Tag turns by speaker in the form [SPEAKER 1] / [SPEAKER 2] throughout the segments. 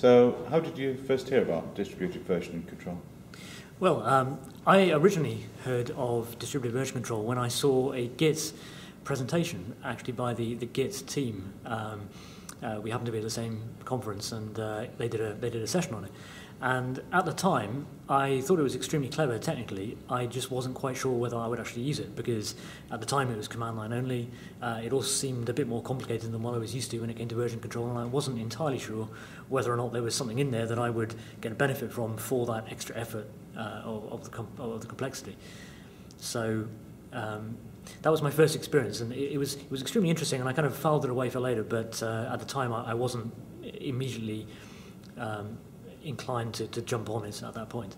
[SPEAKER 1] So how did you first hear about distributed version control?
[SPEAKER 2] Well, I originally heard of distributed version control when I saw a Git presentation, actually by the Git team. We happened to be at the same conference, and they did a session on it. And at the time, I thought it was extremely clever technically. I just wasn't quite sure whether I would actually use it, because at the time it was command line only. It all seemed a bit more complicated than what I was used to when it came to version control, and I wasn't entirely sure whether or not there was something in there that I would get a benefit from for that extra effort of the complexity. So that was my first experience, and it was extremely interesting, and I kind of filed it away for later, but at the time I wasn't immediately inclined to jump on it at that point.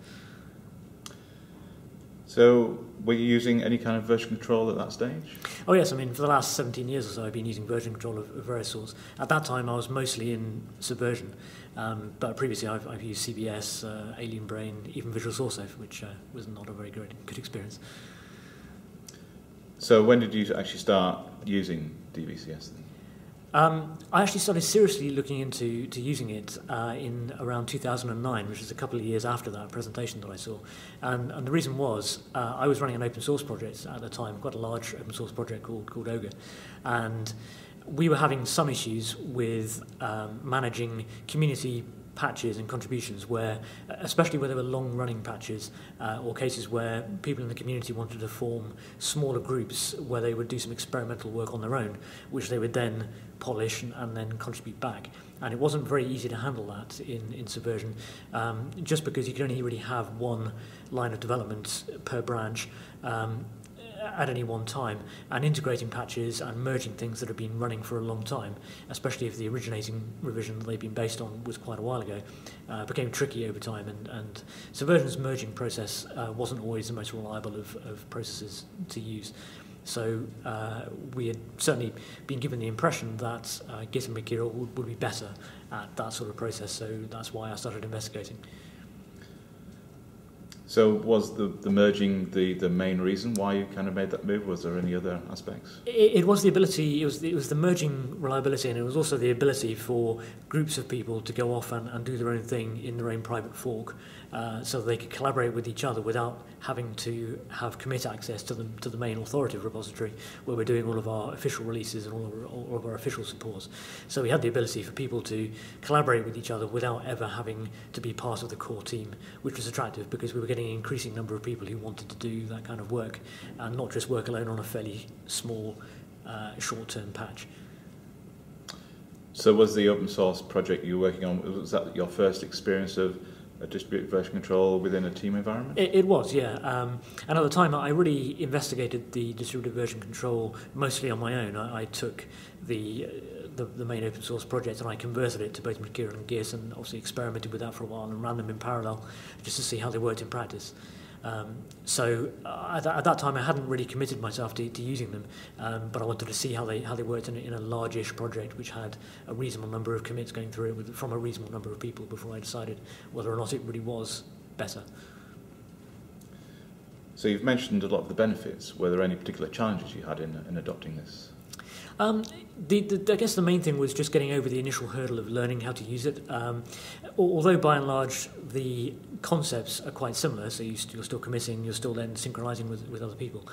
[SPEAKER 1] So were you using any kind of version control at that stage?
[SPEAKER 2] Oh yes, I mean, for the last 17 years or so I've been using version control of various sorts. At that time I was mostly in Subversion, but previously I've used CBS, Alien Brain, even Visual SourceTree, which was not a very good experience.
[SPEAKER 1] So when did you actually start using DVCS then?
[SPEAKER 2] I actually started seriously looking into using it in around 2009, which was a couple of years after that presentation that I saw. And the reason was I was running an open source project at the time, quite a large open source project called Ogre. And we were having some issues with managing community patches and contributions, where, especially where there were long-running patches or cases where people in the community wanted to form smaller groups where they would do some experimental work on their own, which they would then polish and then contribute back. And it wasn't very easy to handle that in Subversion, just because you could only really have one line of development per branch at any one time, and integrating patches and merging things that have been running for a long time, especially if the originating revision that they've been based on was quite a while ago, became tricky over time, and Subversion's merging process wasn't always the most reliable of processes to use. So we had certainly been given the impression that Git and Mercurial would be better at that sort of process, so that's why I started investigating.
[SPEAKER 1] So was the merging the main reason why you kind of made that move? Was there any other aspects?
[SPEAKER 2] It was the ability, it was the merging reliability, and it was also the ability for groups of people to go off and do their own thing in their own private fork, so that they could collaborate with each other without having to have commit access to the main authoritative repository where we're doing all of our official releases and all of our official supports. So we had the ability for people to collaborate with each other without ever having to be part of the core team, which was attractive because we were getting an increasing number of people who wanted to do that kind of work and not just work alone on a fairly small short-term patch.
[SPEAKER 1] So was the open source project you were working on, was that your first experience of a distributed version control within a team environment?
[SPEAKER 2] It was, yeah. And at the time I really investigated the distributed version control mostly on my own. I took the main open source project and I converted it to both Mercurial and Git, and obviously experimented with that for a while and ran them in parallel just to see how they worked in practice. So at that time I hadn't really committed myself to using them, but I wanted to see how they worked in a large-ish project which had a reasonable number of commits going through it from a reasonable number of people before I decided whether or not it really was better.
[SPEAKER 1] So you've mentioned a lot of the benefits. Were there any particular challenges you had in adopting this?
[SPEAKER 2] I guess the main thing was just getting over the initial hurdle of learning how to use it. Although by and large the concepts are quite similar, so you're still committing, you're still then synchronizing with other people,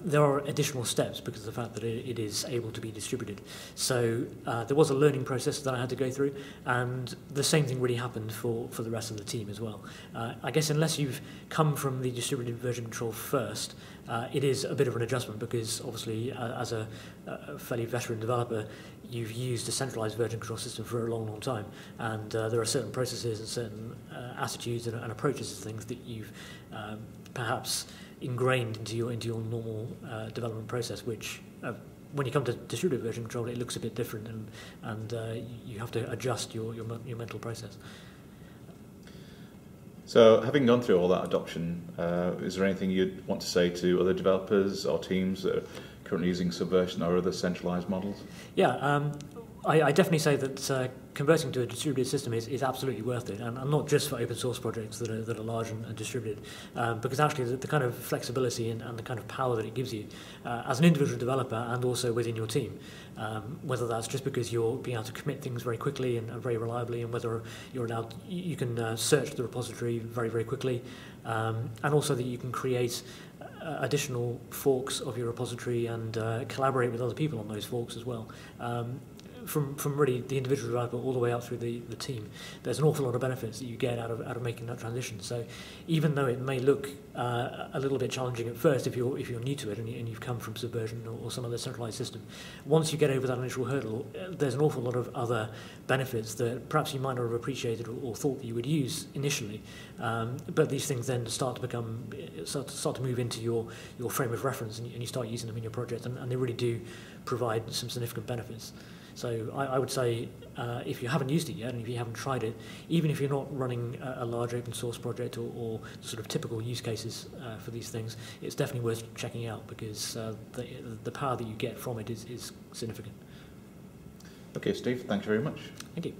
[SPEAKER 2] there are additional steps because of the fact that it is able to be distributed. So there was a learning process that I had to go through, and the same thing really happened for the rest of the team as well. I guess unless you've come from the distributed version control first, it is a bit of an adjustment because obviously as a fairly veteran developer, you've used a centralized version control system for a long time, and there are certain processes and certain attitudes and approaches to things that you've perhaps ingrained into your normal development process, which when you come to distributed version control it looks a bit different, and you have to adjust your mental process.
[SPEAKER 1] So having gone through all that adoption, is there anything you'd want to say to other developers or teams that are currently using Subversion or other centralized models?
[SPEAKER 2] Yeah, I definitely say that converting to a distributed system is absolutely worth it, and not just for open source projects that are large and distributed, because actually the kind of flexibility and the kind of power that it gives you as an individual developer and also within your team, whether that's just because you're being able to commit things very quickly and very reliably, and whether you're allowed, you can search the repository very, very quickly, and also that you can create additional forks of your repository and collaborate with other people on those forks as well. From really the individual developer all the way up through the team, there's an awful lot of benefits that you get out of making that transition. So even though it may look a little bit challenging at first if you're new to it and you've come from Subversion or some other centralized system, once you get over that initial hurdle, there's an awful lot of other benefits that perhaps you might not have appreciated or thought that you would use initially. But these things then start to move into your frame of reference, and you start using them in your project, and they really do provide some significant benefits. So I would say if you haven't used it yet and if you haven't tried it, even if you're not running a large open source project or sort of typical use cases for these things, it's definitely worth checking out, because the power that you get from it is significant.
[SPEAKER 1] Okay, Steve, thank you very much.
[SPEAKER 2] Thank you.